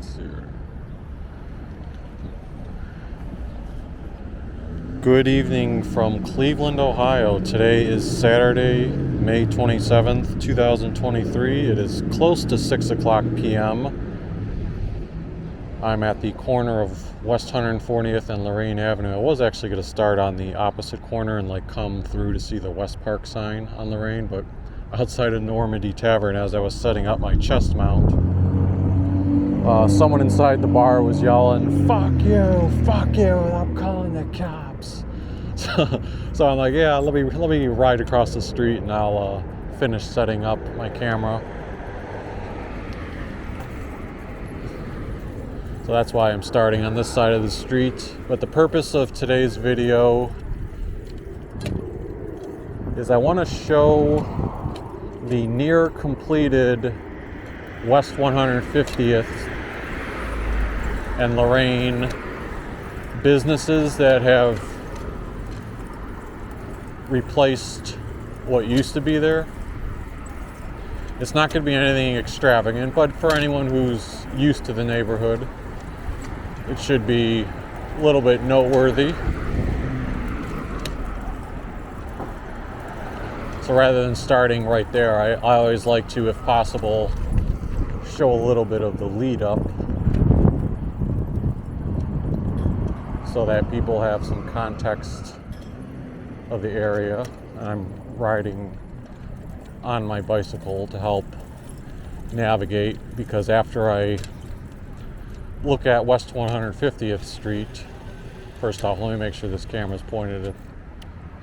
Let's see here. Good evening from Cleveland, Ohio. Today is Saturday, May 27th, 2023. It is close to 6 o'clock p.m. I'm at the corner of West 140th and Lorain Avenue. I was actually going to start on the opposite corner and come through to see the West Park sign on Lorain, but outside of Normandy Tavern, as I was setting up my chest mount, someone inside the bar was yelling, fuck you, I'm calling the cops. So I'm like, yeah, let me ride across the street and I'll finish setting up my camera. So that's why I'm starting on this side of the street. But the purpose of today's video is I want to show the near completed West 150th and Lorain businesses that have replaced what used to be there. It's not going to be anything extravagant, but for anyone who's used to the neighborhood, it should be a little bit noteworthy. So rather than starting right there, I always like to, if possible, show a little bit of the lead up so that people have some context of the area. I'm riding on my bicycle to help navigate, because after I look at West 150th Street, first off, let me make sure this camera's pointed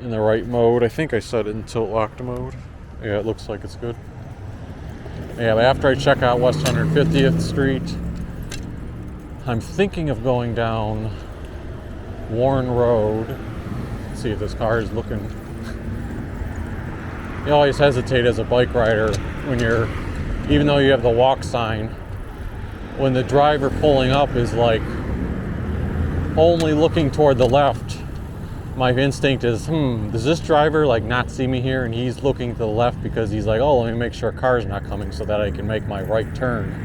in the right mode. I think I set it in tilt locked mode. Yeah, it looks like it's good. Yeah, but after I check out West 150th Street, I'm thinking of going down Warren Road. Let's see if this car is looking. You always hesitate as a bike rider when even though you have the walk sign, when the driver pulling up is only looking toward the left, my instinct is, does this driver not see me here? And he's looking to the left because he's like, oh, let me make sure a car's not coming so that I can make my right turn.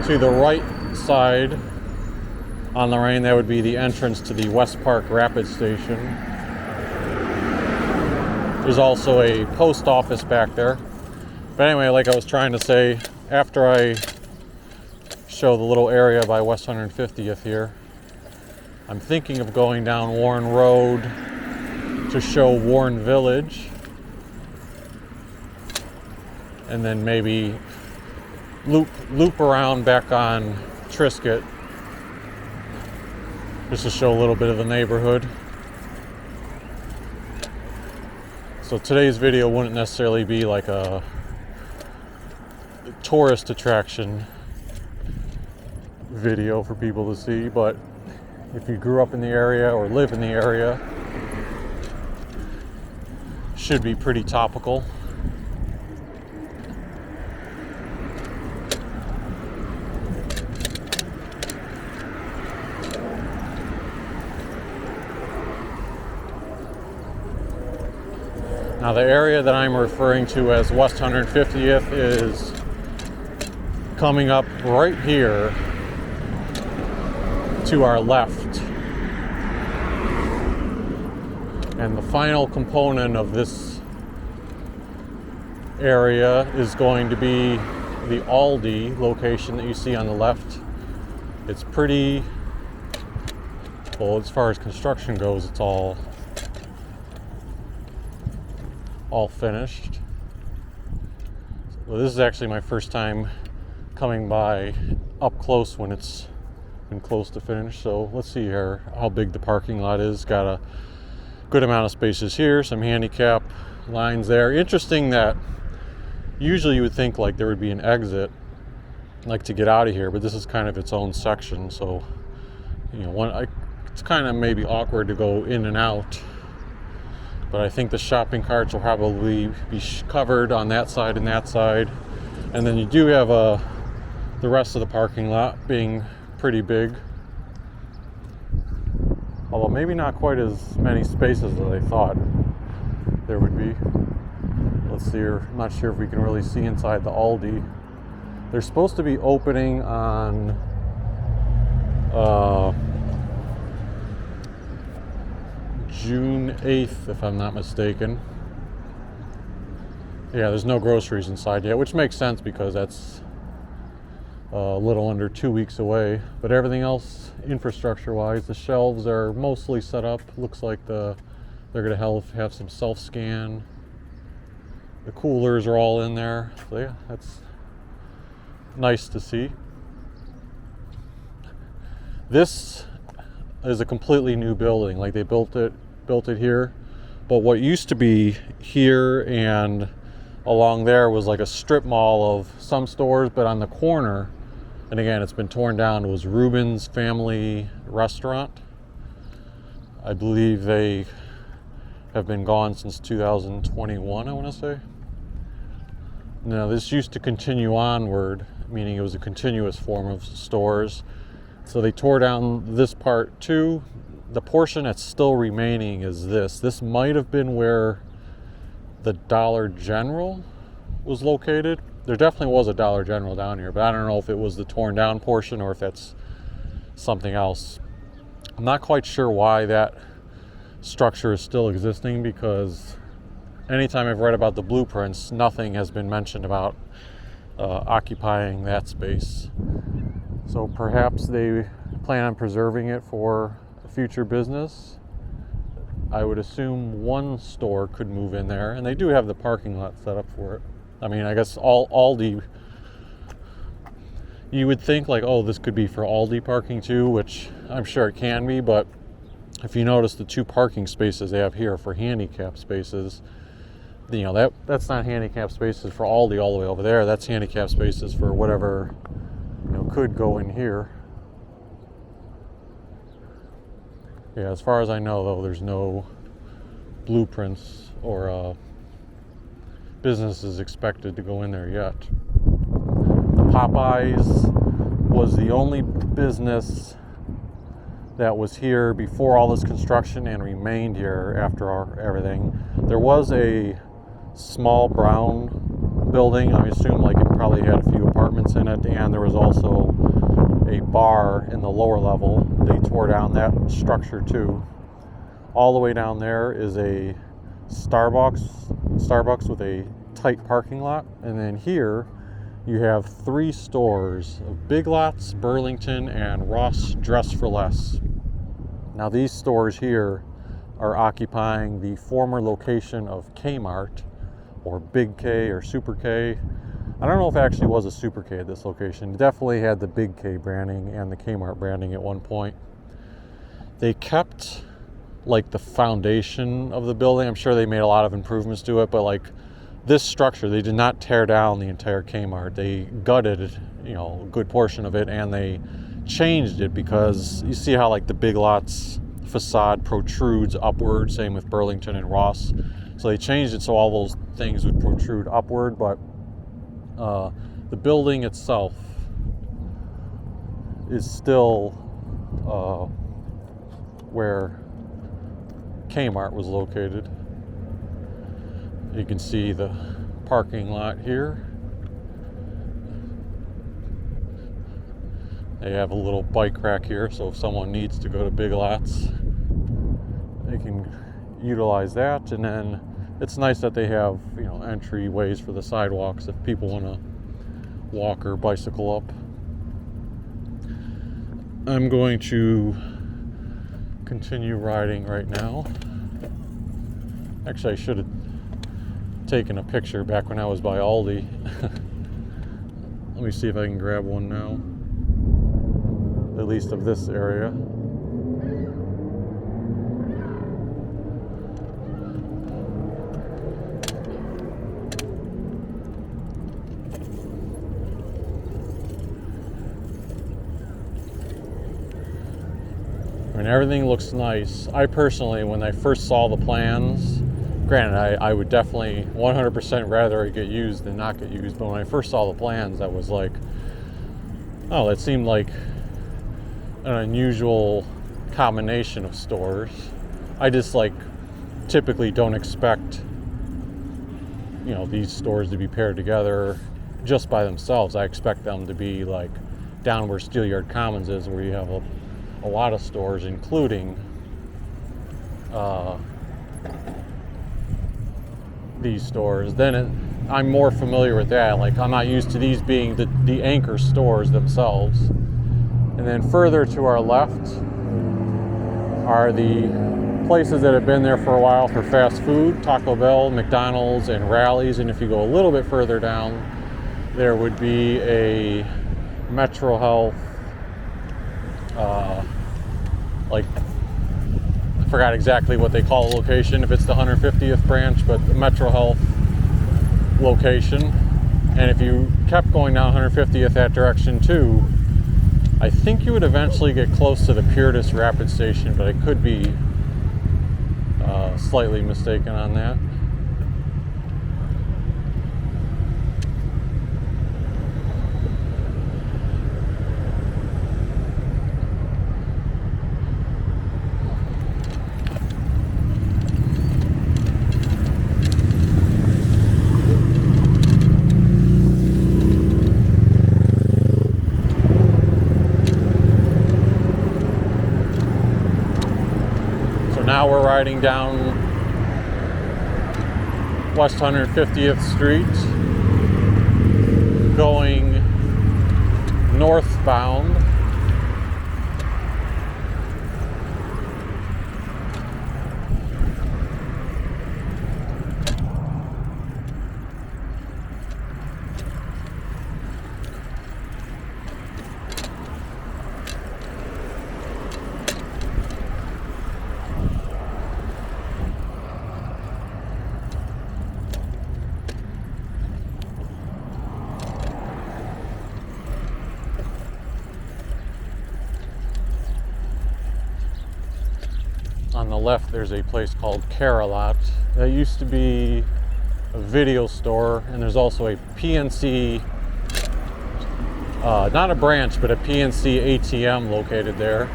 To the right side on Lorain, that would be the entrance to the West Park Rapid Station. There's also a post office back there. But anyway, like I was trying to say, after I show the little area by West 150th here, I'm thinking of going down Warren Road to show Warren Village, and then maybe loop around back on Triskett just to show a little bit of the neighborhood. So today's video wouldn't necessarily be like a tourist attraction video for people to see, but if you grew up in the area or live in the area, should be pretty topical. Now the area that I'm referring to as West 150th is coming up right here to our left. And the final component of this area is going to be the Aldi location that you see on the left. It's pretty, well, as far as construction goes, it's all finished. Well, this is actually my first time coming by up close when it's been close to finish. So let's see here how big the parking lot is. Got a good amount of spaces here, some handicap lines there. Interesting that usually you would think there would be an exit to get out of here, but this is kind of its own section. So it's kind of maybe awkward to go in and out. But I think the shopping carts will probably be covered on that side and that side. And then you do have the rest of the parking lot being pretty big. Although maybe not quite as many spaces as I thought there would be. Let's see here. I'm not sure if we can really see inside the Aldi. They're supposed to be opening on June 8th, if I'm not mistaken. Yeah, there's no groceries inside yet, which makes sense because that's a little under 2 weeks away. But everything else, infrastructure-wise, the shelves are mostly set up. Looks like they're going to have some self-scan. The coolers are all in there. So yeah, that's nice to see. This is a completely new building. Like they built it here. But what used to be here and along there was like a strip mall of some stores, but on the corner, and again, it's been torn down, was Reuben's Family Restaurant. I believe they have been gone since 2021, I want to say. Now, this used to continue onward, meaning it was a continuous form of stores. So they tore down this part too. The portion that's still remaining is this. This might have been where the Dollar General was located. There definitely was a Dollar General down here, but I don't know if it was the torn down portion or if that's something else. I'm not quite sure why that structure is still existing, because anytime I've read about the blueprints, nothing has been mentioned about occupying that space. So perhaps they plan on preserving it for future business. I would assume one store could move in there, and they do have the parking lot set up for it. I mean, I guess Aldi, you would think like, oh, this could be for Aldi parking too, which I'm sure it can be, but if you notice the 2 parking spaces they have here for handicap spaces, you know, that's not handicap spaces for Aldi all the way over there. That's handicap spaces for whatever, you know, could go in here. Yeah, as far as I know, though, there's no blueprints or businesses expected to go in there yet. The Popeyes was the only business that was here before all this construction and remained here after everything. There was a small brown building. I assume like it probably had a few apartments in it, and there was also a bar in the lower level. They tore down that structure too. All the way down there is a Starbucks with a tight parking lot, and then here you have 3 stores of Big Lots, Burlington, and Ross Dress for Less. Now these stores here are occupying the former location of K-Mart, or Big K or Super K. I don't know if it actually was a Super K at this location. It definitely had the Big K branding and the K-Mart branding at one point. They kept like the foundation of the building. I'm sure they made a lot of improvements to it, but like this structure, they did not tear down the entire K-Mart. They gutted, you know, a good portion of it, and they changed it because you see how like the Big Lots facade protrudes upward, same with Burlington and Ross. So they changed it so all those things would protrude upward, but the building itself is still where K-Mart was located. You can see the parking lot here. They have a little bike rack here, so if someone needs to go to Big Lots, they can utilize that. And then it's nice that they have, you know, entryways for the sidewalks if people want to walk or bicycle up. I'm going to continue riding right now. Actually, I should have taken a picture back when I was by Aldi. Let me see if I can grab one now, at least of this area. I mean, everything looks nice. I personally, when I first saw the plans, granted, I would definitely 100% rather it get used than not get used, but when I first saw the plans, I was like, oh, that seemed like an unusual combination of stores. I just like typically don't expect, you know, these stores to be paired together just by themselves. I expect them to be like down where Steelyard Commons is, where you have a lot of stores, including these stores. Then I'm more familiar with that. Like, I'm not used to these being the anchor stores themselves. And then further to our left are the places that have been there for a while for fast food: Taco Bell, McDonald's, and Rally's. And if you go a little bit further down, there would be a Metro Health, like, I forgot exactly what they call the location, if it's the 150th branch, but the Metro Health location. And if you kept going down 150th that direction too, I think you would eventually get close to the Portage Rapid Station, but I could be slightly mistaken on that. Now we're riding down West 150th Street, going northbound. On the left, there's a place called Carolot. That used to be a video store, and there's also a PNC, not a branch, but a PNC ATM located there.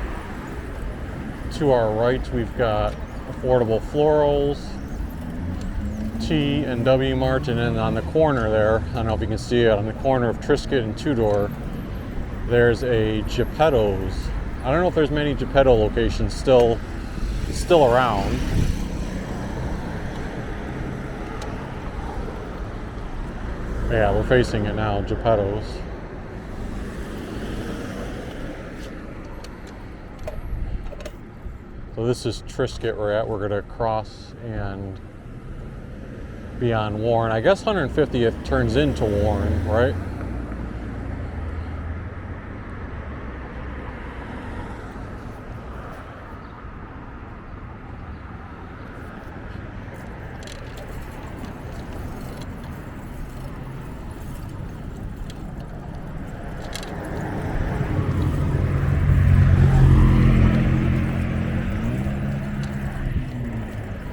To our right, we've got Affordable Florals, T and W Mart, and then on the corner there, I don't know if you can see it, on the corner of Triskett and Tudor, there's a Geppetto's. I don't know if there's many Geppetto locations still around. Yeah, we're facing it now, Geppetto's. So this is Triskett we're at. We're gonna cross and be on Warren. I guess 150th turns into Warren, right?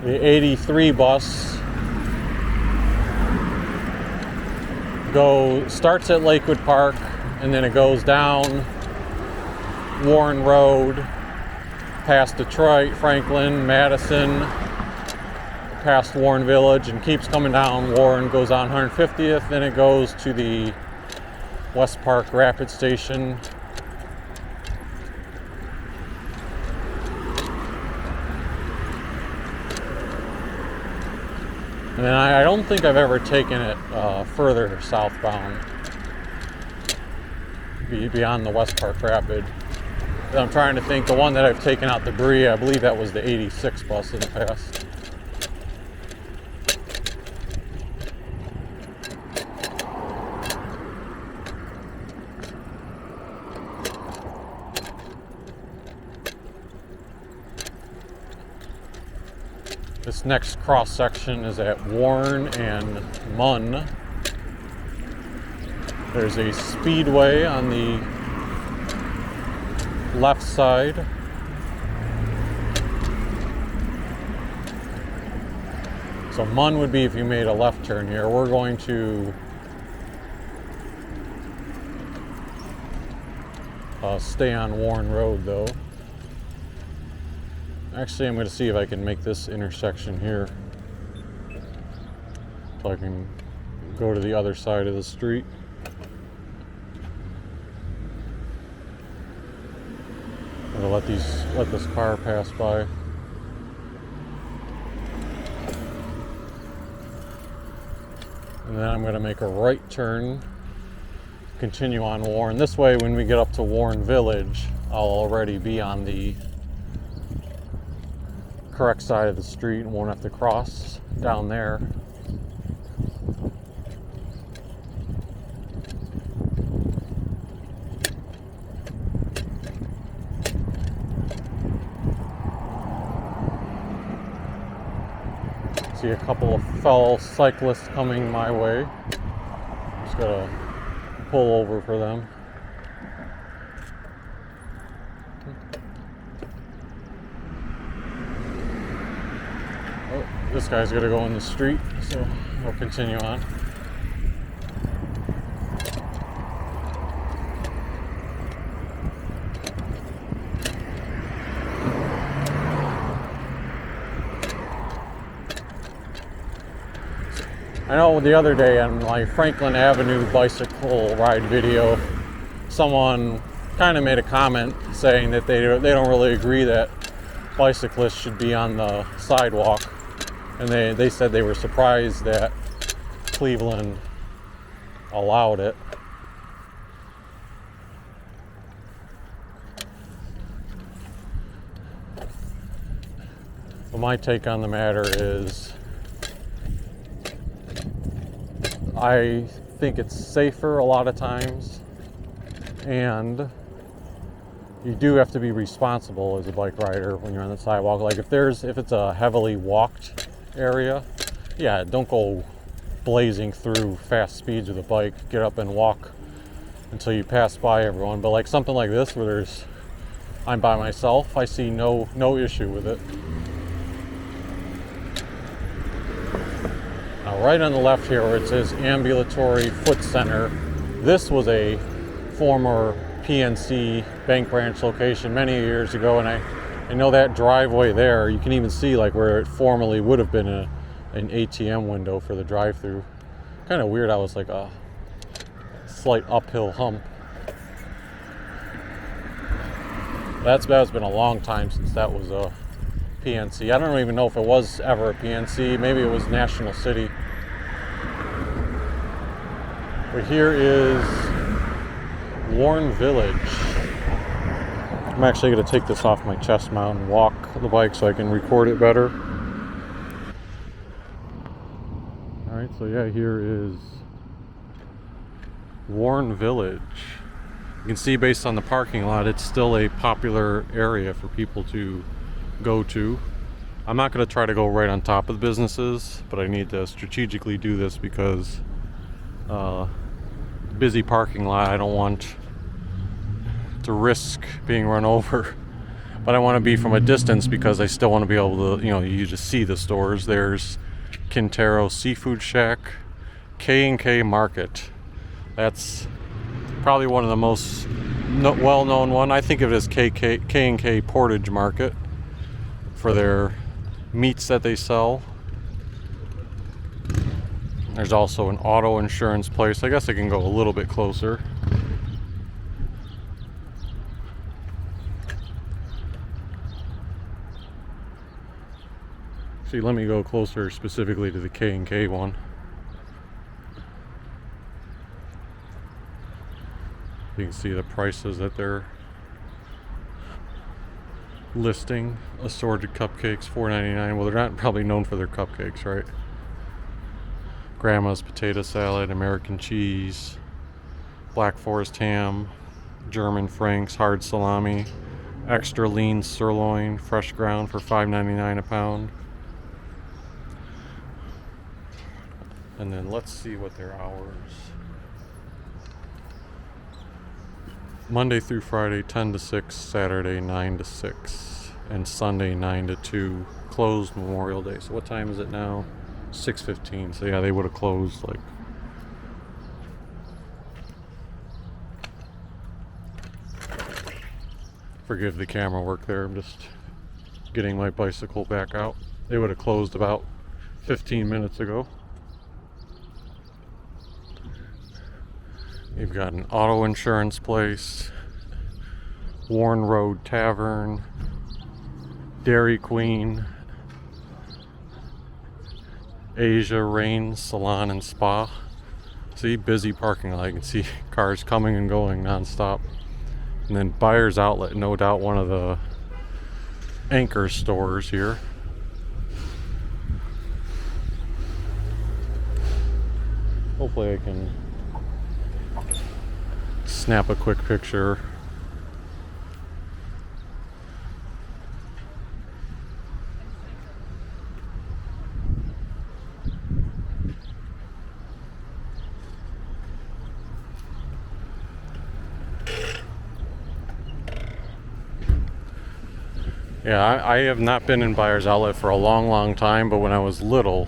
The 83 bus starts at Lakewood Park, and then it goes down Warren Road, past Detroit, Franklin, Madison, past Warren Village, and keeps coming down Warren, goes on 150th, then it goes to the West Park Rapid Station. And then I don't think I've ever taken it further southbound, beyond the West Park Rapid. I'm trying to think, the one that I've taken out the Bree, I believe that was the 86 bus in the past. This next cross section is at Warren and Munn. There's a speedway on the left side. So Munn would be if you made a left turn here. We're going to stay on Warren Road though. Actually, I'm going to see if I can make this intersection here, so I can go to the other side of the street. I'm going to let this car pass by. And then I'm going to make a right turn, continue on Warren. This way, when we get up to Warren Village, I'll already be on the correct side of the street and won't have to cross down there. See a couple of fellow cyclists coming my way. Just gotta pull over for them. Oh, this guy's gonna go in the street, so we'll continue on. I know the other day on my Franklin Avenue bicycle ride video, someone kind of made a comment saying that they don't really agree that bicyclists should be on the sidewalk, and they said they were surprised that Cleveland allowed it. Well, my take on the matter is, I think it's safer a lot of times, and you do have to be responsible as a bike rider when you're on the sidewalk. Like if it's a heavily walked area, yeah, don't go blazing through fast speeds with a bike. Get up and walk until you pass by everyone. But like something like this where I'm by myself, I see no issue with it. Now, right on the left here where it says Ambulatory Foot Center, this was a former PNC bank branch location many years ago, and I know that driveway there, you can even see like where it formerly would have been an ATM window for the drive-through. Kind of weird, I was like a slight uphill hump. That's been a long time since that was a PNC. I don't even know if it was ever a PNC. Maybe it was National City. But here is Warren Village. I'm actually going to take this off my chest mount and walk the bike so I can record it better. Alright, so yeah, here is Warren Village. You can see based on the parking lot, it's still a popular area for people to go to. I'm not going to try to go right on top of the businesses, but I need to strategically do this because busy parking lot, I don't want to risk being run over, but I want to be from a distance because I still want to be able to, you just see the stores. There's Quintero Seafood Shack, K&K Market. That's probably one of the most well-known one. I think of it as K&K Portage Market for their meats that they sell. There's also an auto insurance place. I guess I can go a little bit closer. See, let me go closer specifically to the K&K one. You can see the prices that they're listing. Assorted cupcakes, $4.99. Well, they're not probably known for their cupcakes, right? Grandma's potato salad, American cheese, Black Forest ham, German Franks, hard salami, extra lean sirloin, fresh ground for $5.99 a pound. And then let's see what their hours. Monday through Friday, 10 to 6, Saturday, 9 to 6, and Sunday, 9 to 2, closed Memorial Day. So what time is it now? 6:15. So yeah, they would have closed like... Forgive the camera work there, I'm just getting my bicycle back out. They would have closed about 15 minutes ago. You've got an auto insurance place, Warren Road Tavern, Dairy Queen, Asia Rain Salon and Spa. See, busy parking lot. You can see cars coming and going nonstop. And then Buyer's Outlet, no doubt one of the anchor stores here. Hopefully I can snap a quick picture. Yeah, I have not been in Buyer's Outlet for a long time, but when I was little,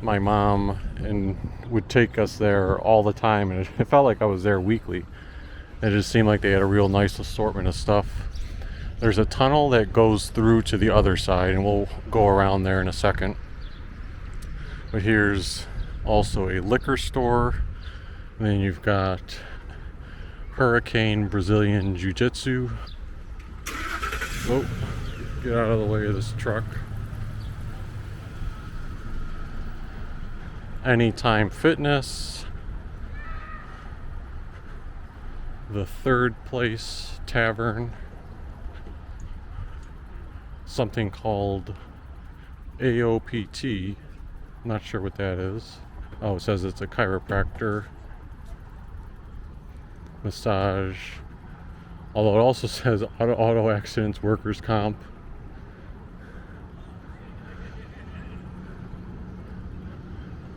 my mom would take us there all the time, and it felt like I was there weekly. It just seemed like they had a real nice assortment of stuff. There's a tunnel that goes through to the other side, and we'll go around there in a second. But here's also a liquor store, and then you've got Hurricane Brazilian Jiu-Jitsu. Oh, get out of the way of this truck. Anytime Fitness. The Third Place Tavern. Something called AOPT. Not sure what that is. Oh, it says it's a chiropractor. Massage. Although it also says auto accidents, workers' comp.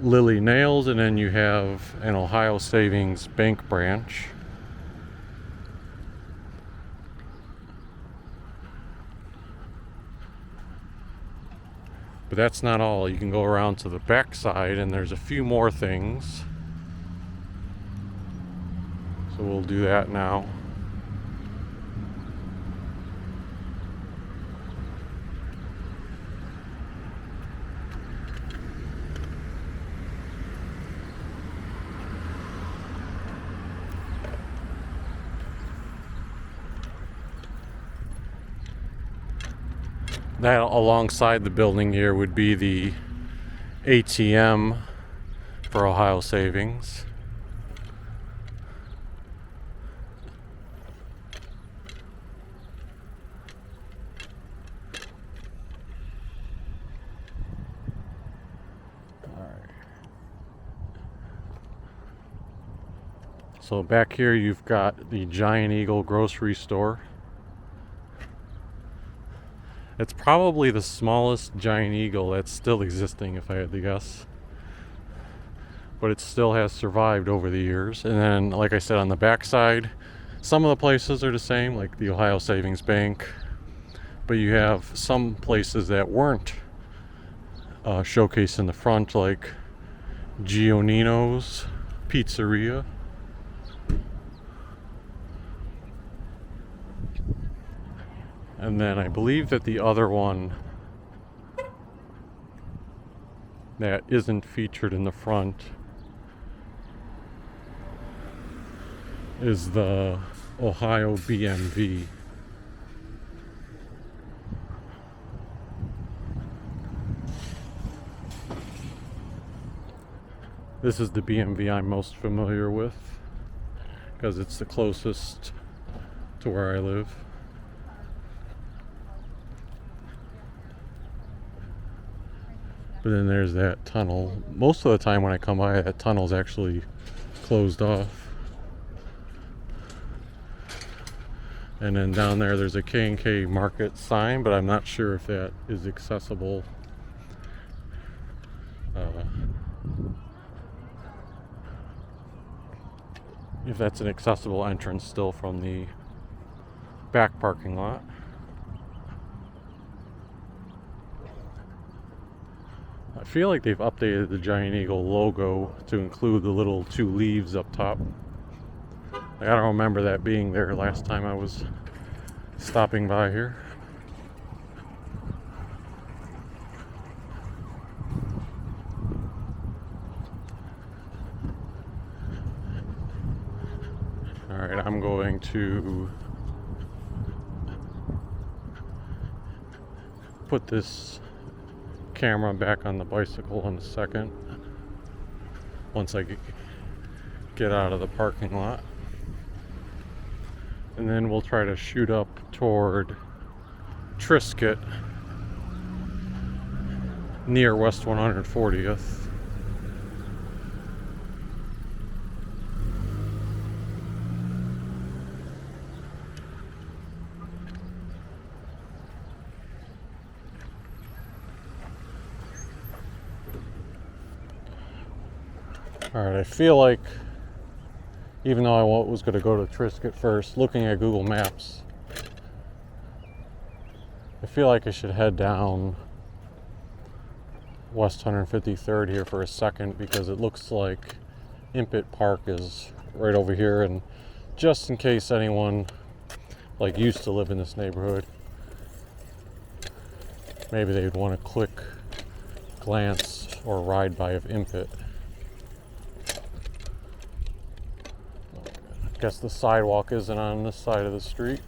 Lily Nails, and then you have an Ohio Savings Bank branch. But that's not all. You can go around to the back side and there's a few more things. So we'll do that now. That alongside the building here would be the ATM for Ohio Savings. All right. So back here you've got the Giant Eagle grocery store. It's probably the smallest Giant Eagle that's still existing, if I had to guess. But it still has survived over the years. And then, like I said, on the back side, some of the places are the same, like the Ohio Savings Bank. But you have some places that weren't showcased in the front, like Giannino's Pizzeria. And then I believe that the other one that isn't featured in the front is the Ohio BMV. This is the BMV I'm most familiar with because it's the closest to where I live. But then there's that tunnel. Most of the time when I come by, that tunnel's actually closed off. And then down there's a K&K Market sign, but I'm not sure if that is accessible. If that's an accessible entrance still from the back parking lot. I feel like they've updated the Giant Eagle logo to include the little two leaves up top. I don't remember that being there last time I was stopping by here. to put this camera back on the bicycle in a second once I get out of the parking lot, and then we'll try to shoot up toward Triskett near West 140th. Alright, I feel like, even though I was going to go to Triskett first, looking at Google Maps, I feel like I should head down West 153rd here for a second, because it looks like Impett Park is right over here, and just in case anyone like used to live in this neighborhood, maybe they'd want a quick glance or ride by of Impett. I guess the sidewalk isn't on this side of the street.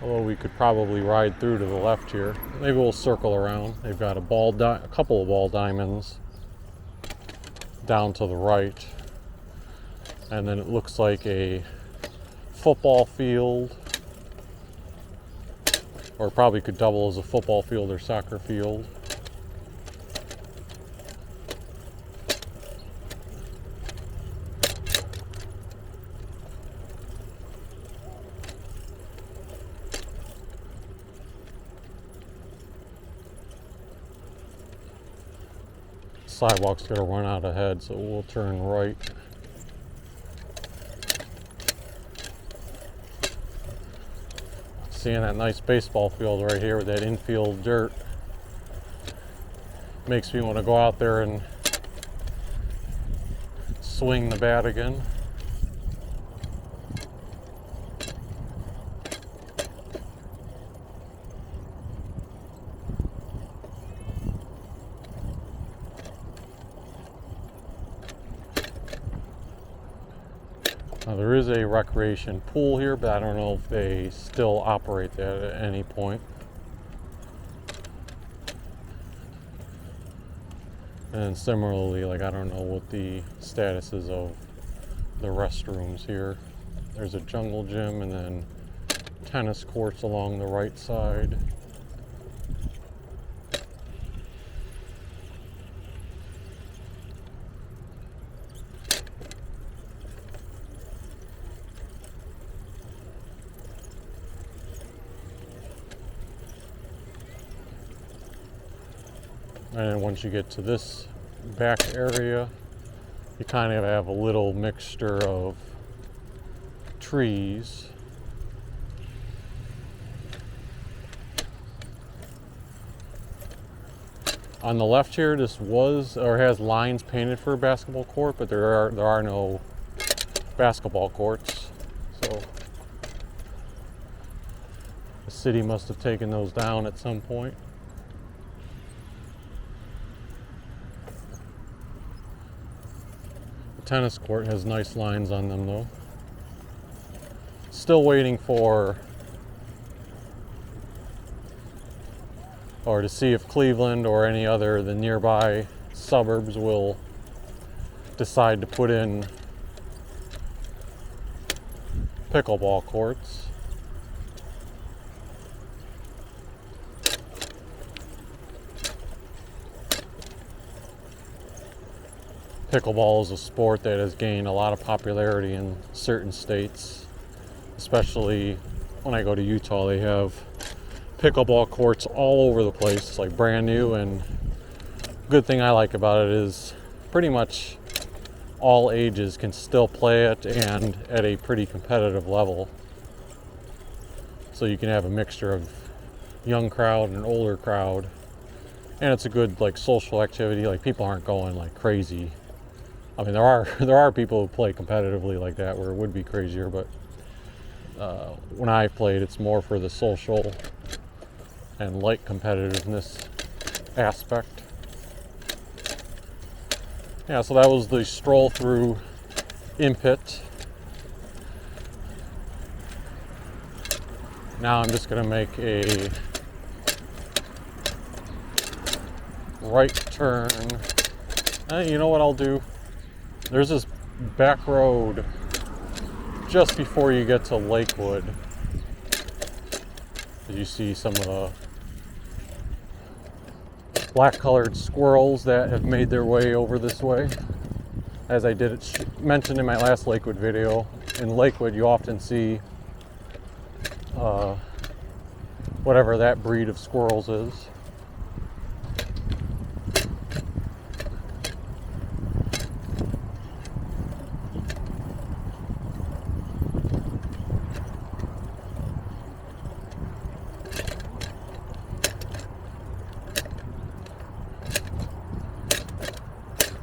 Although we could probably ride through to the left here. Maybe we'll circle around. They've got a couple of ball diamonds down to the right. And then it looks like a football field, or probably could double as a football field or soccer field. Sidewalk's gonna run out ahead, so we'll turn right. Seeing that nice baseball field right here with that infield dirt makes me want to go out there and swing the bat again. Now, there is a recreation pool here, but I don't know if they still operate that at any point. And similarly, like, I don't know what the status is of the restrooms here. There's a jungle gym and then tennis courts along the right side. And then once you get to this back area, you kind of have a little mixture of trees. On the left here, this was or has lines painted for a basketball court, but there are no basketball courts. So the city must have taken those down at some point. Tennis court has nice lines on them though. Still waiting for to see if Cleveland or any other of the nearby suburbs will decide to put in pickleball courts. Pickleball is a sport that has gained a lot of popularity in certain states, especially when I go to Utah. They have pickleball courts all over the place. It's like brand new, and good thing I like about it is pretty much all ages can still play it, and at a pretty competitive level. So you can have a mixture of young crowd and older crowd, and it's a good like social activity. Like, people aren't going like crazy. I mean, there are people who play competitively like that where it would be crazier, but when I've played, it's more for the social and light competitiveness aspect. Yeah, so that was the stroll through Impett. Now I'm just going to make a right turn. You know what I'll do? There's this back road just before you get to Lakewood. You see some of the black colored squirrels that have made their way over this way. As I did mention in my last Lakewood video, in Lakewood you often see whatever that breed of squirrels is.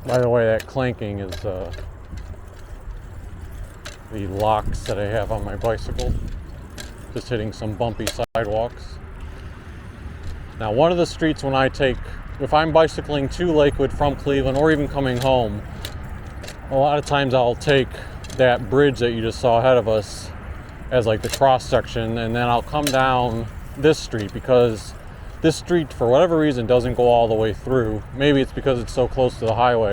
By the way, that clanking is the locks that I have on my bicycle. Just hitting some bumpy sidewalks. Now, one of the streets when if I'm bicycling to Lakewood from Cleveland or even coming home, a lot of times I'll take that bridge that you just saw ahead of us as like the cross section, and then I'll come down this street because this street, for whatever reason, doesn't go all the way through. Maybe it's because it's so close to the highway.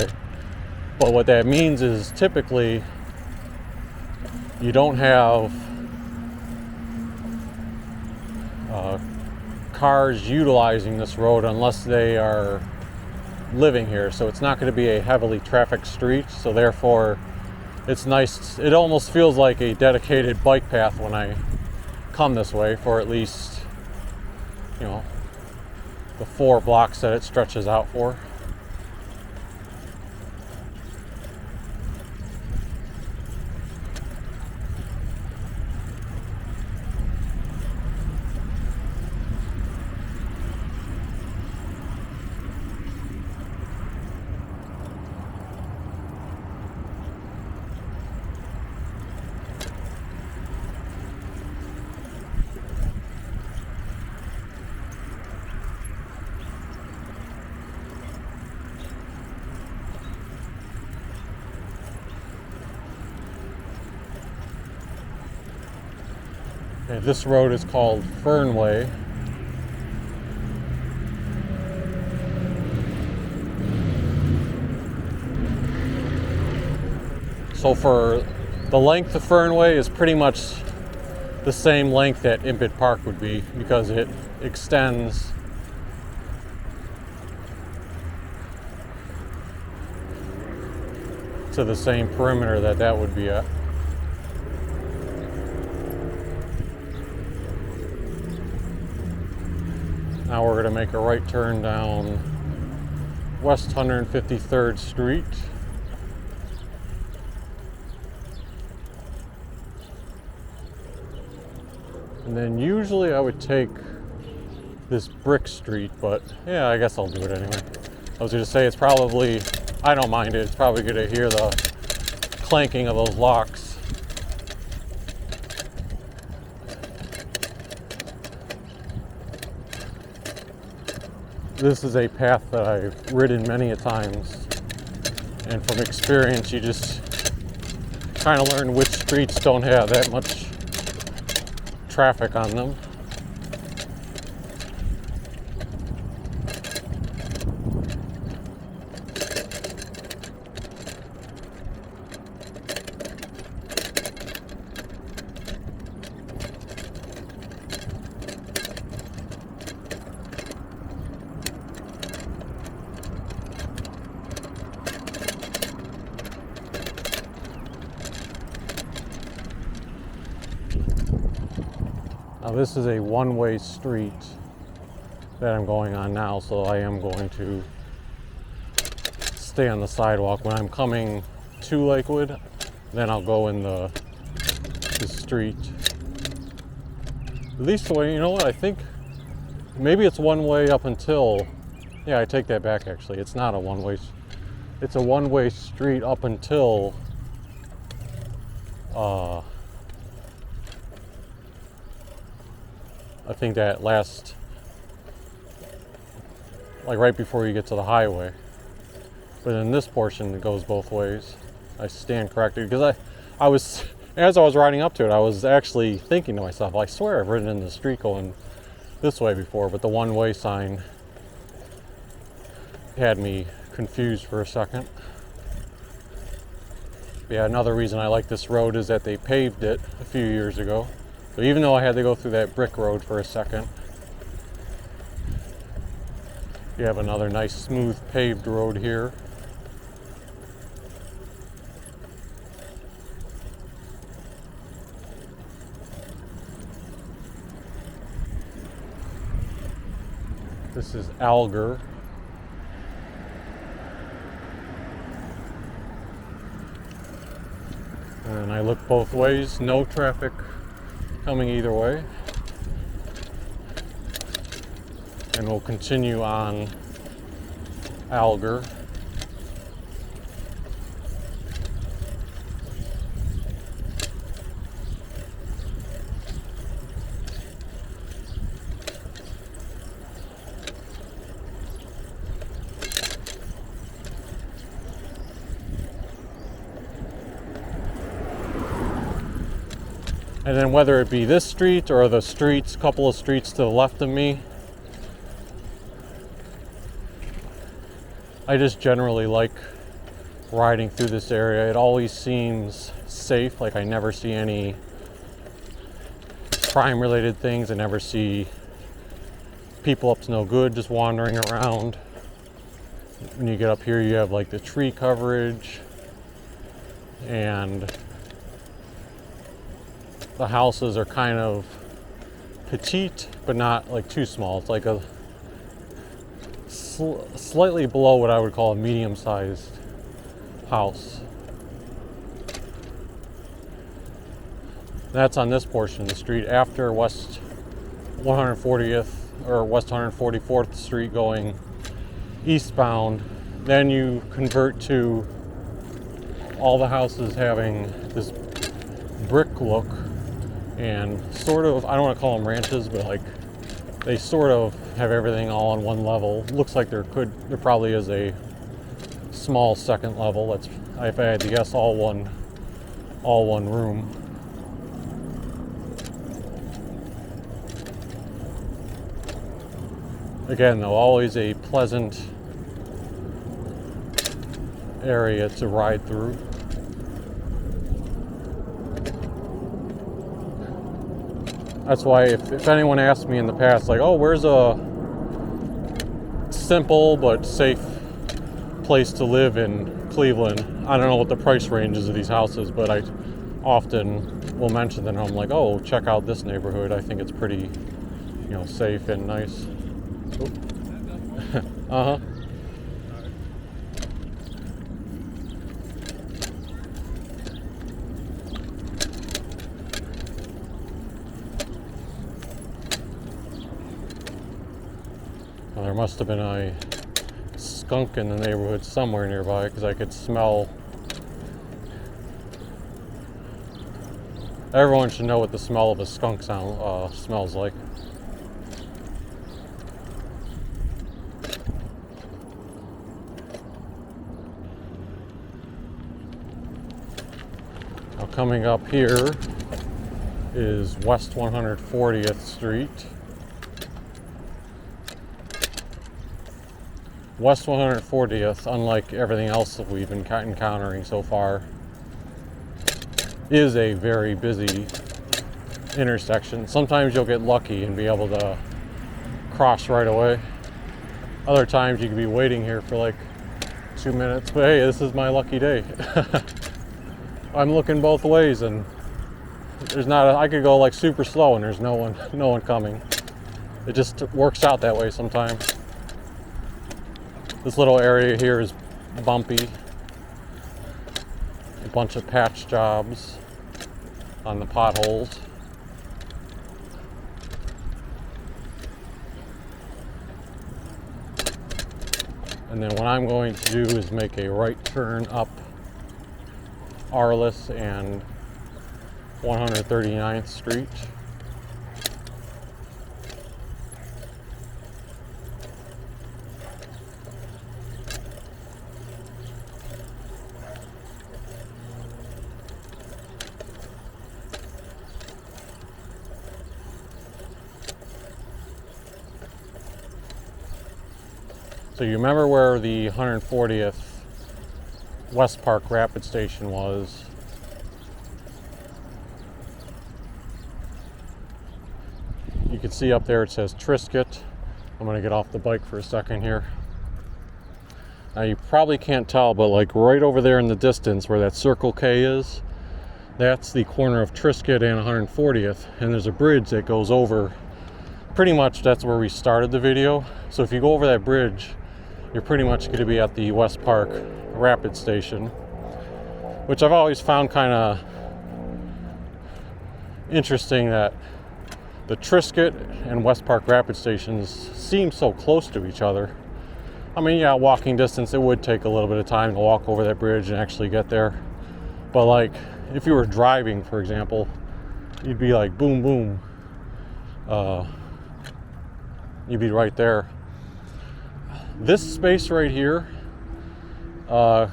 But what that means is typically you don't have cars utilizing this road unless they are living here. So it's not going to be a heavily trafficked street. So therefore, it's nice. It almost feels like a dedicated bike path when I come this way for at least, the 4 blocks that it stretches out for. Okay, this road is called Fernway. So for the length of Fernway is pretty much the same length that Impett Park would be, because it extends to the same perimeter that would be at. Now we're going to make a right turn down West 153rd Street. And then usually I would take this brick street, but yeah, I guess I'll do it anyway. I was going to say I don't mind it. It's probably going to hear the clanking of those locks. This is a path that I've ridden many a times, and from experience you just kind of learn which streets don't have that much traffic on them. Now this is a one-way street that I'm going on now, so I am going to stay on the sidewalk. When I'm coming to Lakewood, then I'll go in the street. At least the way, you know what, I think maybe it's one way up until, yeah, I take that back actually. It's not a one-way, it's a one-way street up until I think that last, like right before you get to the highway. But in this portion, it goes both ways. I stand corrected, because I was, as I was riding up to it, I was actually thinking to myself, I swear I've ridden in the street going this way before, but the one-way sign had me confused for a second. Yeah, another reason I like this road is that they paved it a few years ago. So even though I had to go through that brick road for a second, you have another nice smooth paved road here. This is Alger. And I look both ways, no traffic coming either way. And we'll continue on Alger. And then whether it be this street or the streets, couple of streets to the left of me, I just generally like riding through this area. It always seems safe, like I never see any crime related things. I never see people up to no good just wandering around. When you get up here, you have like the tree coverage, and the houses are kind of petite, but not like too small. It's like a slightly below what I would call a medium-sized house. That's on this portion of the street. After West 140th or West 144th Street going eastbound, then you convert to all the houses having this brick look, and sort of, I don't want to call them ranches, but like they sort of have everything all on one level. Looks like there probably is a small second level. That's, if I had to guess, all one room. Again, though, always a pleasant area to ride through. That's why if anyone asked me in the past, like, oh, where's a simple but safe place to live in Cleveland? I don't know what the price range is of these houses, but I often will mention that. I'm like, oh, check out this neighborhood. I think it's pretty, safe and nice. Uh-huh. Well, there must have been a skunk in the neighborhood somewhere nearby, because I could smell. Everyone should know what the smell of a skunk smells like. Now, coming up here is West 140th Street. West 140th, unlike everything else that we've been encountering so far, is a very busy intersection. Sometimes you'll get lucky and be able to cross right away. Other times you could be waiting here for like 2 minutes, but hey, this is my lucky day. I'm looking both ways, and there's not I could go like super slow and there's no one coming. It just works out that way sometimes. This little area here is bumpy. A bunch of patch jobs on the potholes. And then what I'm going to do is make a right turn up Arliss and 139th Street. So you remember where the 140th West Park Rapid Station was? You can see up there it says Triskett. I'm going to get off the bike for a second here. Now you probably can't tell, but like right over there in the distance where that Circle K is, that's the corner of Triskett and 140th, and there's a bridge that goes over. Pretty much that's where we started the video. So if you go over that bridge, you're pretty much going to be at the West Park Rapid Station, which I've always found kind of interesting that the Triskett and West Park Rapid Stations seem so close to each other. I mean, yeah, walking distance, it would take a little bit of time to walk over that bridge and actually get there. But like, if you were driving, for example, you'd be like, boom, boom. You'd be right there. This space right here, I'm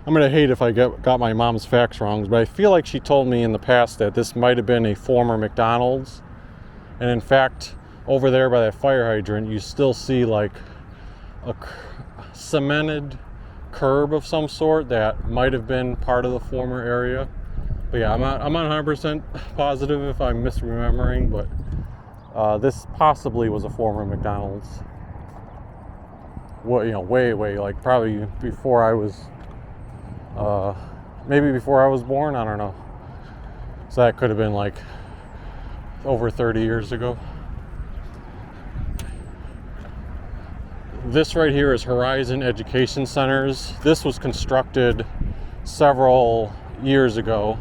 gonna hate if I got my mom's facts wrong, but I feel like she told me in the past that this might have been a former McDonald's. And in fact, over there by that fire hydrant, you still see like a cemented curb of some sort that might have been part of the former area. But yeah, I'm not 100% positive if I'm misremembering, but this possibly was a former McDonald's. What, you know, way like probably before I was maybe before I was born, I don't know. So that could have been like over 30 years ago. This right here is Horizon Education Centers. This was constructed several years ago.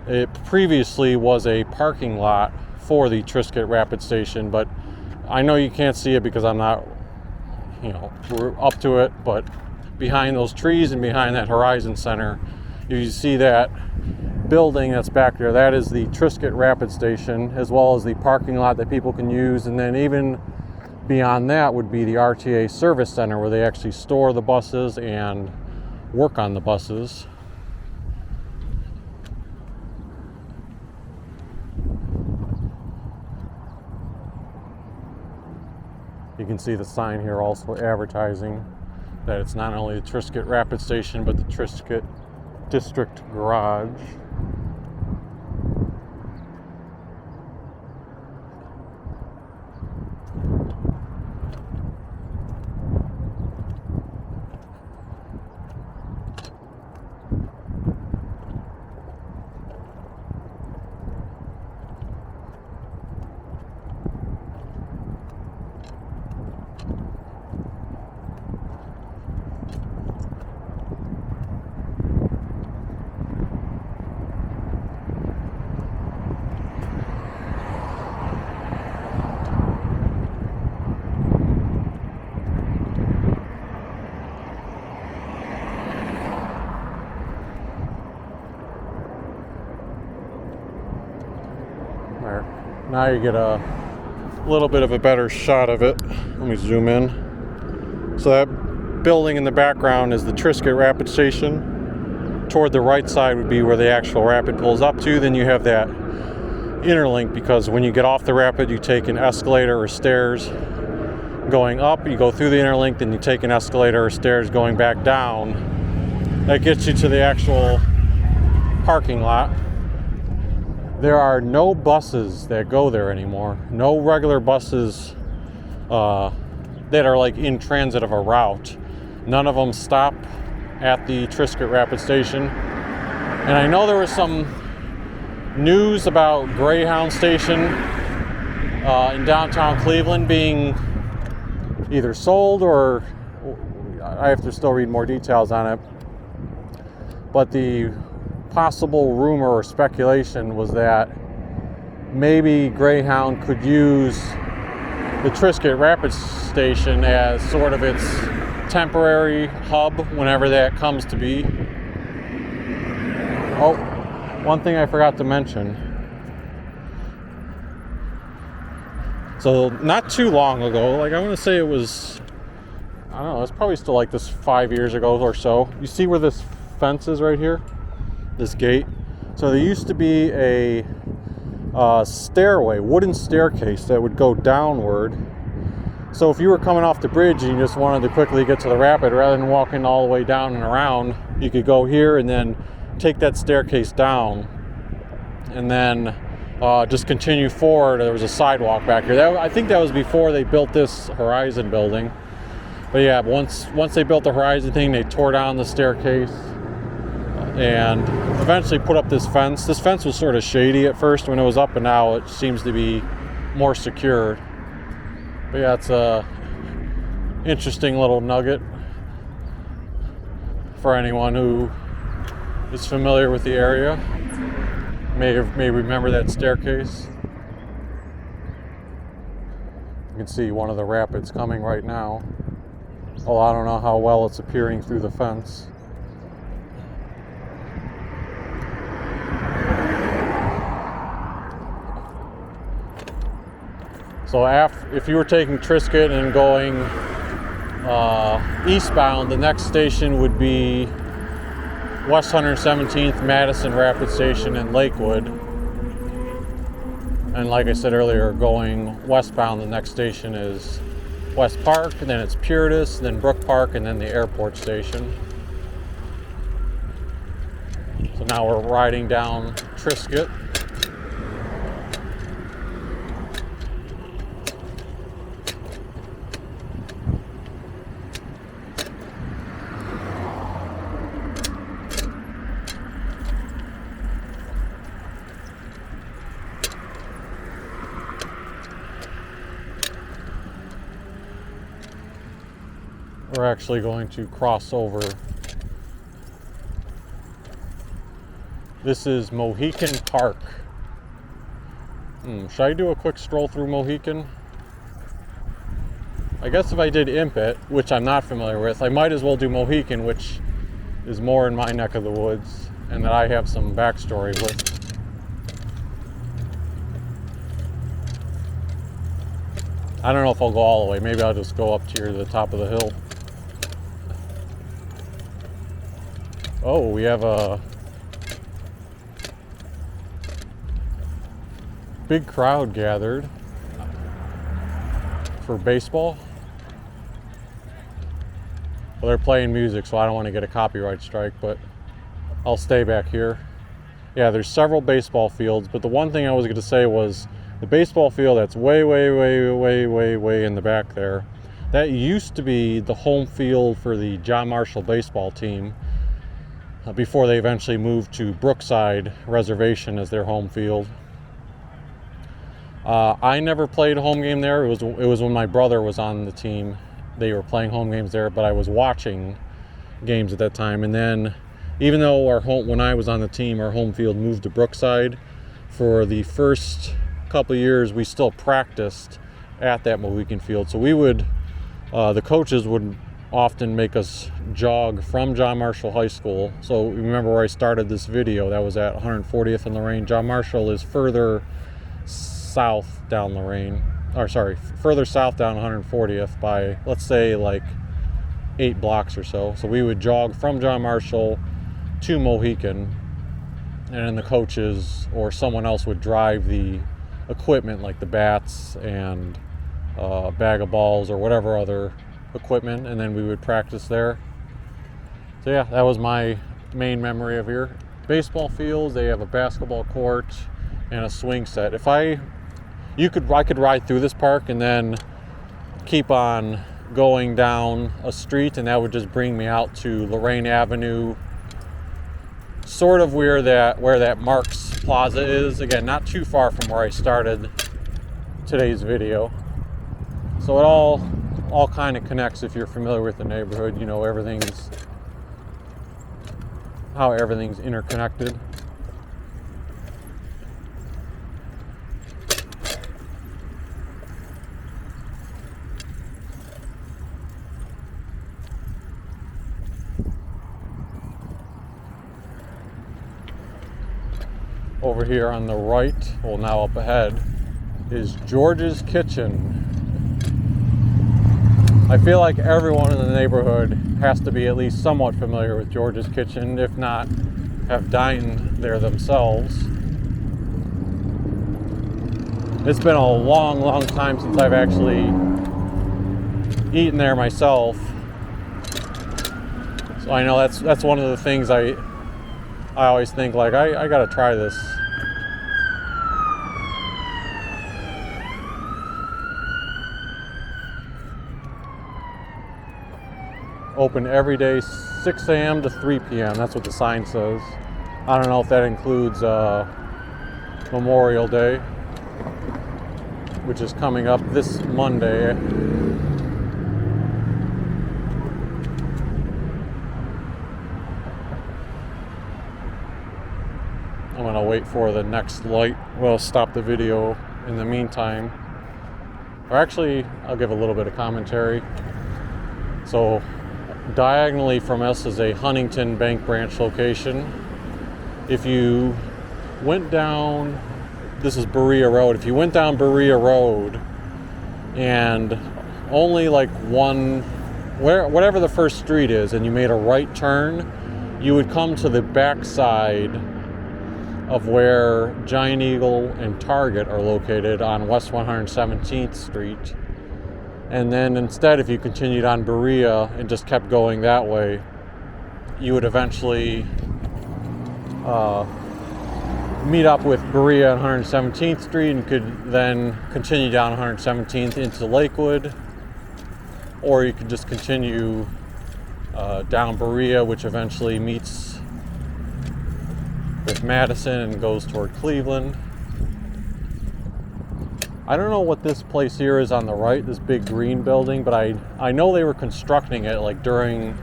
It previously was a parking lot for the Triskett Rapid Station, but I know you can't see it because I'm not, you know, we're up to it, but behind those trees and behind that Horizon Center, you see that building that's back there. That is the Triskett Rapid Station, as well as the parking lot that people can use. And then even beyond that would be the RTA Service Center, where they actually store the buses and work on the buses. You can see the sign here also advertising that it's not only the Triskett Rapid Station, but the Triskett District Garage. There. Now you get a little bit of a better shot of it. Let me zoom in. So that building in the background is the Triskett Rapid Station. Toward the right side would be where the actual rapid pulls up to. Then you have that interlink, because when you get off the rapid, you take an escalator or stairs going up. You go through the interlink, then you take an escalator or stairs going back down. That gets you to the actual parking lot. There are no buses that go there anymore. No regular buses that are like in transit of a route. None of them stop at the Triskett Rapid Station. And I know there was some news about Greyhound Station in downtown Cleveland being either sold, or I have to still read more details on it. But the possible rumor or speculation was that maybe Greyhound could use the Triskett Rapid Station as sort of its temporary hub whenever that comes to be. Oh, one thing I forgot to mention. So not too long ago, like I want to say it was, I don't know, it's probably still like this 5 years ago or so. You see where this fence is right here? This gate. So there used to be a stairway, wooden staircase that would go downward So if you were coming off the bridge and you just wanted to quickly get to the rapid, rather than walking all the way down and around, you could go here and then take that staircase down and then just continue forward. There was a sidewalk back here. I think that was before they built this Horizon building. But yeah, once they built the Horizon thing, they tore down the staircase and eventually put up this fence. This fence was sort of shady at first when it was up, and now it seems to be more secured. But yeah, it's a interesting little nugget for anyone who is familiar with the area. May remember that staircase. You can see one of the rapids coming right now. Oh, I don't know how well it's appearing through the fence. So if you were taking Triskett and going eastbound, the next station would be West 117th Madison Rapid Station in Lakewood. And like I said earlier, going westbound, the next station is West Park, and then it's Puritas, then Brook Park, and then the airport station. So now we're riding down Triskett. We're actually going to cross over. This is Mohican Park. Should I do a quick stroll through Mohican? I guess if I did Impett, which I'm not familiar with, I might as well do Mohican, which is more in my neck of the woods and that I have some backstory with. I don't know if I'll go all the way. Maybe I'll just go up here to the top of the hill. Oh, we have a big crowd gathered for baseball. Well, they're playing music, so I don't want to get a copyright strike, but I'll stay back here. Yeah, there's several baseball fields, but the one thing I was going to say was the baseball field that's way in the back there, that used to be the home field for the John Marshall baseball team. Before they eventually moved to Brookside Reservation as their home field. I never played a home game there. It was when my brother was on the team. They were playing home games there, but I was watching games at that time. And then, even though when I was on the team, our home field moved to Brookside, for the first couple of years, we still practiced at that Mohican field. So we would, the coaches would often make us jog from John Marshall High School. So remember where I started this video, that was at 140th and Lorain. John Marshall is further south down Lorain, further south down 140th by, let's say, like 8 blocks or so. So we would jog from John Marshall to Mohican, and then the coaches or someone else would drive the equipment, like the bats and a bag of balls or whatever other equipment, and then we would practice there. So yeah, that was my main memory of here. Baseball fields, they have a basketball court and a swing set. I could ride through this park and then keep on going down a street, and that would just bring me out to Lorain Avenue, sort of where that Mark's Plaza is. Again, not too far from where I started today's video. So it all kind of connects if you're familiar with the neighborhood. You know, how everything's interconnected. Over here on the right, well, now up ahead, is George's Kitchen. I feel like everyone in the neighborhood has to be at least somewhat familiar with George's Kitchen, if not have dined there themselves. It's been a long time since I've actually eaten there myself, so I know that's one of the things I always think, like, I gotta try this. Open every day, 6 a.m. to 3 p.m. That's what the sign says. I don't know if that includes Memorial Day, which is coming up this Monday. I'm gonna wait for the next light. We'll stop the video in the meantime. Or actually, I'll give a little bit of commentary. So, diagonally from us is a Huntington Bank branch location. If you went down, this is Berea Road. If you went down Berea Road and only like whatever the first street is, and you made a right turn, you would come to the back side of where Giant Eagle and Target are located on West 117th Street. And then instead, if you continued on Berea and just kept going that way, you would eventually meet up with Berea on 117th Street and could then continue down 117th into Lakewood. Or you could just continue down Berea, which eventually meets with Madison and goes toward Cleveland. I don't know what this place here is on the right, this big green building, but I know they were constructing it like during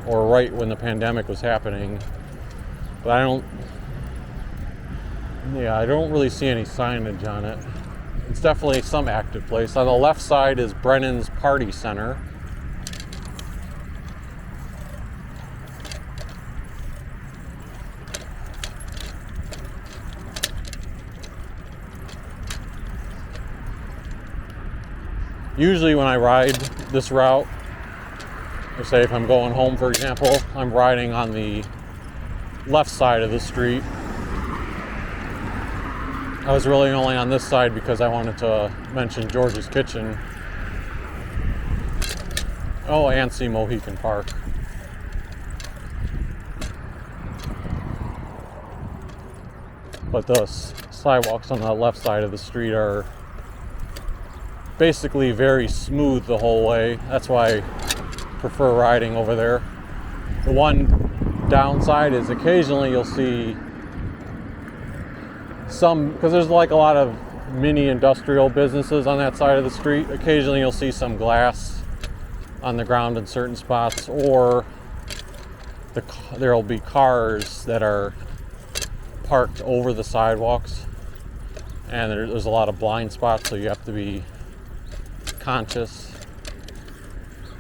or right when the pandemic was happening. But I don't really see any signage on it. It's definitely some active place. On the left side is Brennan's Party Center. Usually when I ride this route, or say if I'm going home, for example, I'm riding on the left side of the street. I was really only on this side because I wanted to mention George's Kitchen. Oh, and see Mohican Park. But the sidewalks on the left side of the street are basically very smooth the whole way. That's why I prefer riding over there. The one downside is occasionally you'll see some, because there's like a lot of mini industrial businesses on that side of the street. Occasionally you'll see some glass on the ground in certain spots, or there'll be cars that are parked over the sidewalks, and there's a lot of blind spots, so you have to be conscious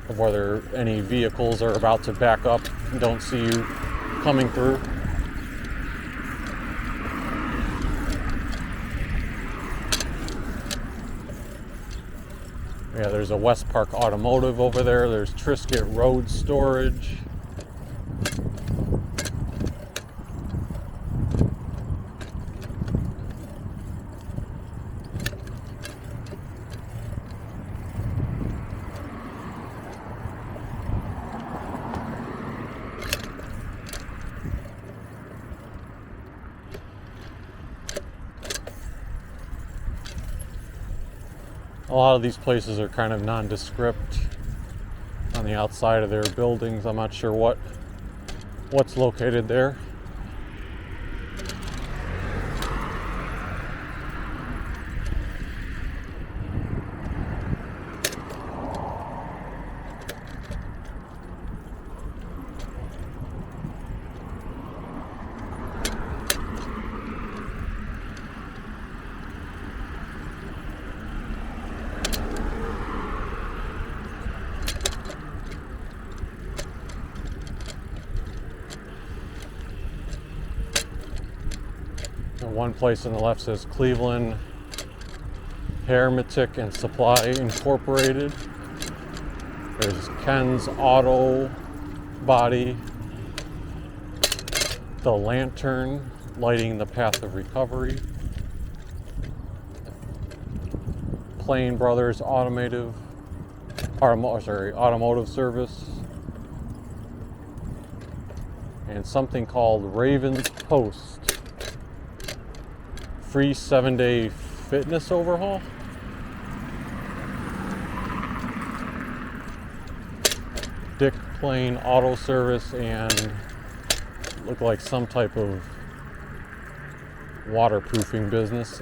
of whether any vehicles are about to back up and don't see you coming through. Yeah, there's a West Park Automotive over there. There's Triskett Road Storage. A lot of these places are kind of nondescript on the outside of their buildings. I'm not sure what's located there. One place on the left says Cleveland Hermetic and Supply Incorporated. There's Ken's Auto Body, The Lantern, Lighting the Path of Recovery, Plain Brothers Automotive, automotive service, and something called Ravens Post. Free 7-day fitness overhaul. Dick Plain Auto Service, and look like some type of waterproofing business.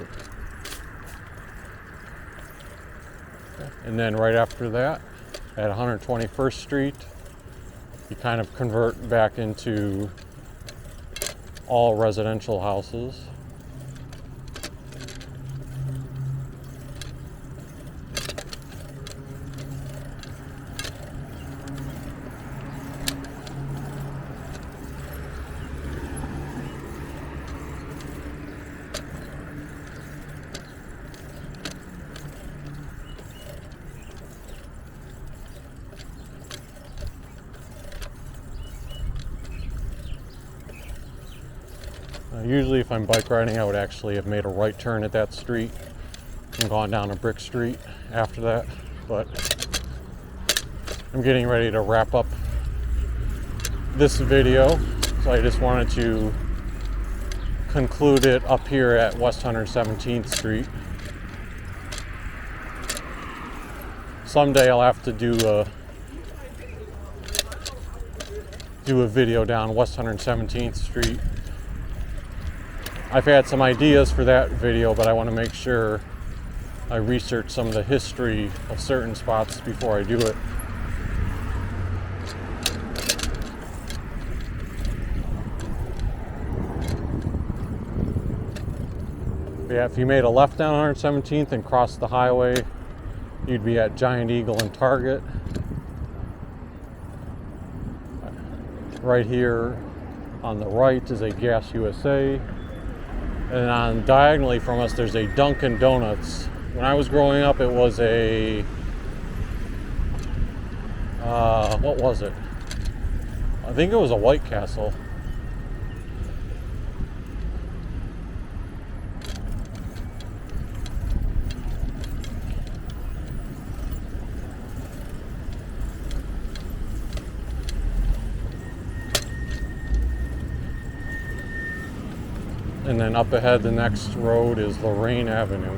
And then right after that, at 121st Street, you kind of convert back into all residential houses. Usually if I'm bike riding, I would actually have made a right turn at that street and gone down a brick street after that, but I'm getting ready to wrap up this video, so I just wanted to conclude it up here at West 117th Street. Someday I'll have to do a video down West 117th Street. I've had some ideas for that video, but I want to make sure I research some of the history of certain spots before I do it. But yeah, if you made a left down 117th and crossed the highway, you'd be at Giant Eagle and Target. Right here on the right is a Gas USA. And on diagonally from us, there's a Dunkin' Donuts. When I was growing up, it was a, what was it? I think it was a White Castle. And then up ahead, the next road is Lorain Avenue.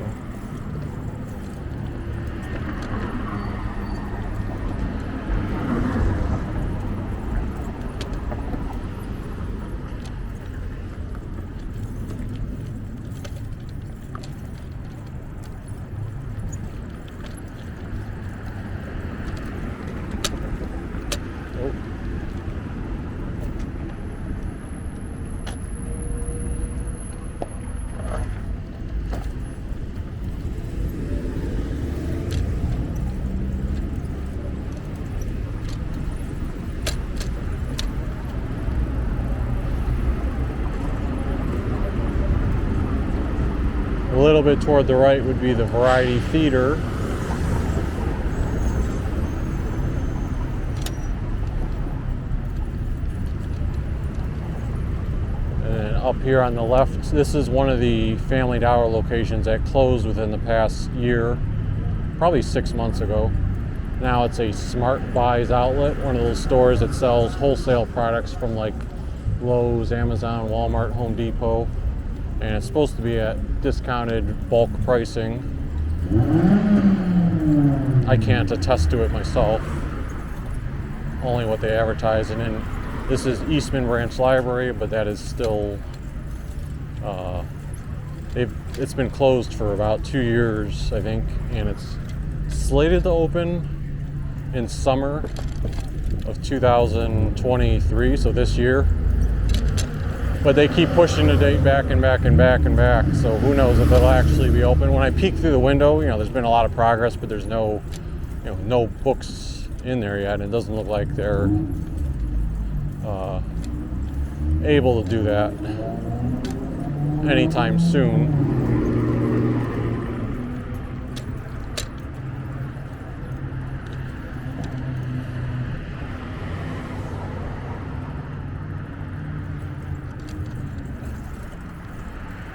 A little bit toward the right would be the Variety Theater. And then up here on the left, this is one of the Family Dollar locations that closed within the past year, probably 6 months ago. Now it's a Smart Buys outlet, one of those stores that sells wholesale products from like Lowe's, Amazon, Walmart, Home Depot. And it's supposed to be at discounted bulk pricing. I can't attest to it myself, only what they advertise. And then this is Eastman Branch Library, but that is still, it's been closed for about 2 years, I think, and it's slated to open in summer of 2023, so this year. But they keep pushing the date back and back and back and back, so who knows if it'll actually be open. When I peek through the window, there's been a lot of progress, but there's no books in there yet, and it doesn't look like they're able to do that anytime soon.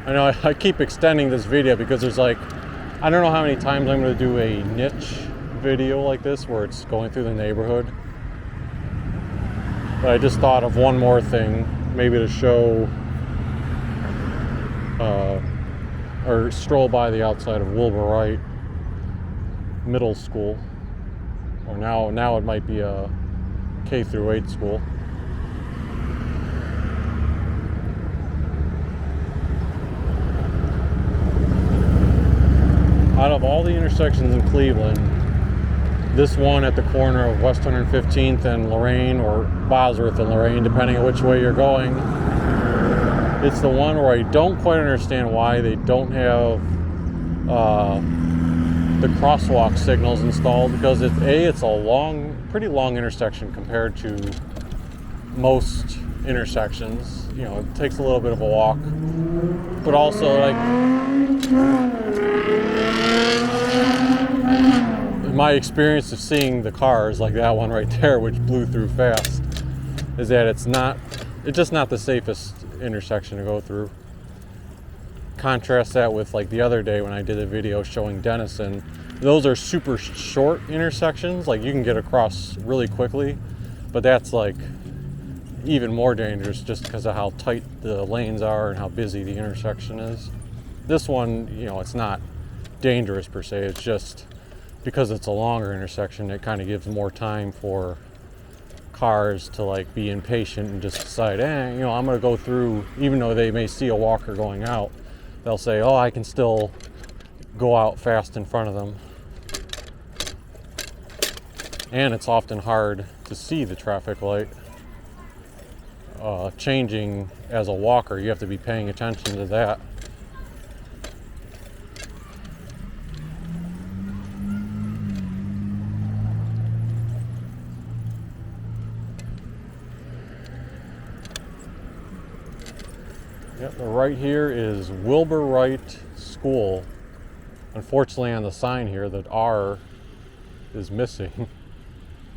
I know I keep extending this video because there's I don't know how many times I'm going to do a niche video like this where it's going through the neighborhood. But I just thought of one more thing, maybe to show or stroll by the outside of Wilbur Wright Middle School, or now it might be a K through 8 school. Out of all the intersections in Cleveland, this one at the corner of West 115th and Lorain, or Bosworth and Lorain, depending on which way you're going, it's the one where I don't quite understand why they don't have the crosswalk signals installed, because it's a pretty long intersection compared to most intersections. You know, it takes a little bit of a walk, but also, like, my experience of seeing the cars like that one right there, which blew through fast, is that it's just not the safest intersection to go through. Contrast that with like the other day when I did a video showing Denison. Those are super short intersections, like you can get across really quickly, but that's like even more dangerous just because of how tight the lanes are and how busy the intersection is. This one, you know, it's not dangerous per se, it's just because it's a longer intersection, it kind of gives more time for cars to like be impatient and just decide, you know, I'm going to go through. Even though they may see a walker going out, they'll say, oh, I can still go out fast in front of them. And it's often hard to see the traffic light changing as a walker. You have to be paying attention to that. Yep, right here is Wilbur Wright School. Unfortunately, on the sign here, the R is missing.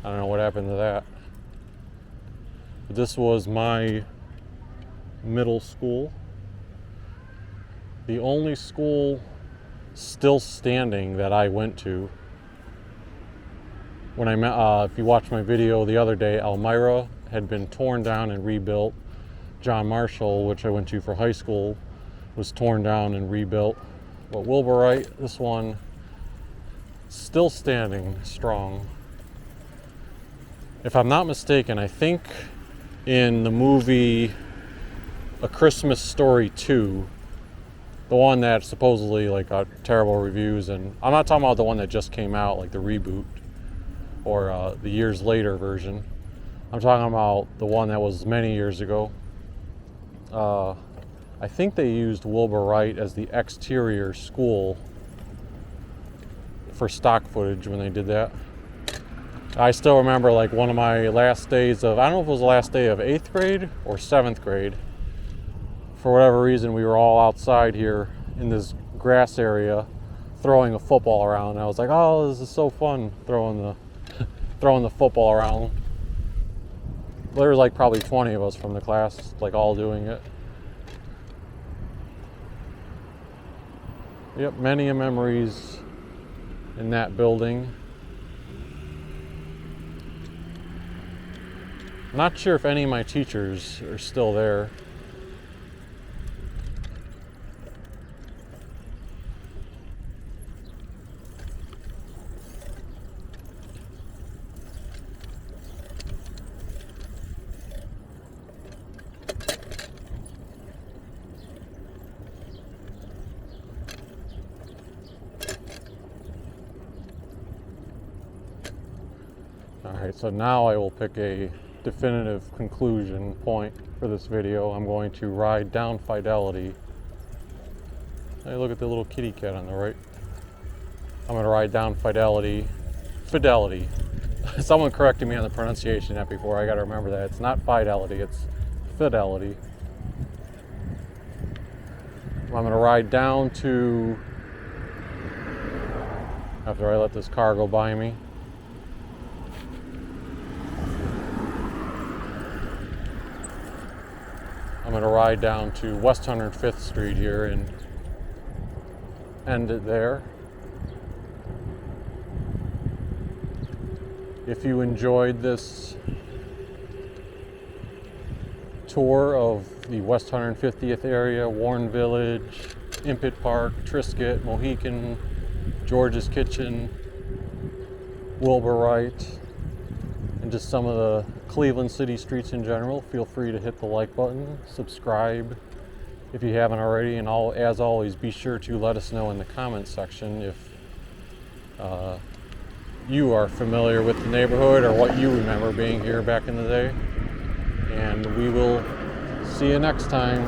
I don't know what happened to that. But this was my middle school. The only school still standing that I went to. When I met, if you watched my video the other day, Elmira had been torn down and rebuilt. John Marshall, which I went to for high school, was torn down and rebuilt. But Wilbur Wright, this one, still standing strong. If I'm not mistaken, I think in the movie A Christmas Story 2, the one that supposedly like got terrible reviews, and I'm not talking about the one that just came out, like the reboot, or the years later version. I'm talking about the one that was many years ago. I think they used Wilbur Wright as the exterior school for stock footage when they did that. I still remember like one of my last days of, I don't know if it was the last day of 8th grade or 7th grade. For whatever reason, we were all outside here in this grass area throwing a football around. I was like, oh, this is so fun throwing the football around. There was like probably 20 of us from the class, like all doing it. Yep, many memories in that building. Not sure if any of my teachers are still there. Alright, so now I will pick a definitive conclusion point for this video. I'm going to ride down Fidelity. Hey, look at the little kitty cat on the right. I'm going to ride down Fidelity. Someone corrected me on the pronunciation that before. I got to remember that. It's not Fidelity, it's Fidelity. I'm going to ride down to, after I let this car go by me, I'm going to ride down to West 105th Street here and end it there. If you enjoyed this tour of the West 150th area, Warren Village, Impett Park, Triskett, Mohican, George's Kitchen, Wilbur Wright, and just some of the Cleveland city streets in general, feel free to hit the like button, subscribe if you haven't already, and as always, be sure to let us know in the comments section if you are familiar with the neighborhood or what you remember being here back in the day. And we will see you next time.